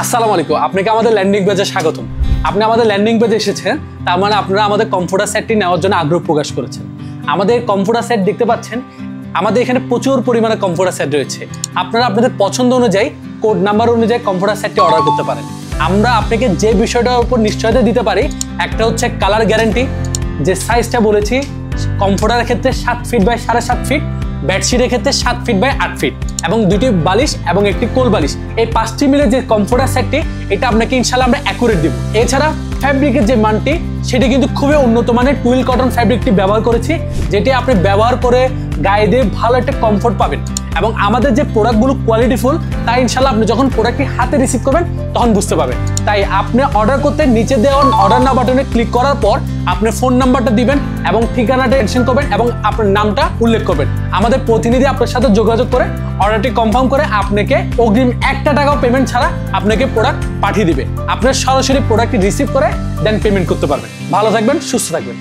আসসালামু আলাইকুম, আপনাকে আমাদের ল্যান্ডিং পেজে স্বাগতম। আপনি আমাদের ল্যান্ডিং পেজে এসেছেন, তার মানে আপনারা আমাদের কম্পিউটার সেটটি নেওয়ার জন্য আগ্রহ প্রকাশ করেছেন। আমাদের কম্পিউটার সেট দেখতে পাচ্ছেন, আমাদের এখানে প্রচুর পরিমাণে কম্পিউটার সেট রয়েছে। আপনারা আপনাদের পছন্দ অনুযায়ী কোড নাম্বার অনুযায়ী কম্পিউটার সেটটি অর্ডার করতে পারেন। আমরা আপনাকে যে বিষয়টার উপর নিশ্চয়তা দিতে পারি, একটা হচ্ছে কালার গ্যারান্টি, যে সাইজটা বলেছি কম্পিউটারের ক্ষেত্রে 7 ফিট বাই 7.5 ফিট, বেডশিটের ক্ষেত্রে 7 ফিট বাই 8 ফিট এবং 2টি বালিশ এবং একটি কোল বালিশ। এই 5টি মিলে যে কম্পিউটার সেটটি, এটা আপনাকে ইনশাআল্লাহ আমরা অ্যাকুরেট দিব। এছাড়া ফ্যাব্রিকের যে মানটি, সেটি কিন্তু খুবই উন্নত মানের টুইল কটন ফ্যাব্রিকটি ব্যবহার করেছি, যেটি আপনি ব্যবহার করে গায়ে দিয়ে ভালো একটা কমফোর্ট পাবেন। এবং আমাদের যে প্রোডাক্টগুলো কোয়ালিটিফুল, তাই ইনশাআল্লাহ আপনি যখন প্রোডাক্টটি হাতে রিসিভ করবেন তখন বুঝতে পারবেন। তাই আপনি অর্ডার করতে নিচে দেওয়া অর্ডার নাও বাটনে ক্লিক করার পর আপনি ফোন নাম্বারটা দিবেন এবং ঠিকানাটা মেনশন করবেন এবং আপনার নামটা উল্লেখ করবেন। আমাদের প্রতিনিধি আপনার সাথে যোগাযোগ করে অর্ডারটি কনফার্ম করে আপনাকে অগ্রিম 1 টাকাও পেমেন্ট ছাড়া আপনাকে প্রোডাক্ট পাঠিয়ে দিবে। আপনার সরাসরি প্রোডাক্টটি রিসিভ করে দেন পেমেন্ট করতে পারবেন। ভালো থাকবেন, সুস্থ থাকবেন।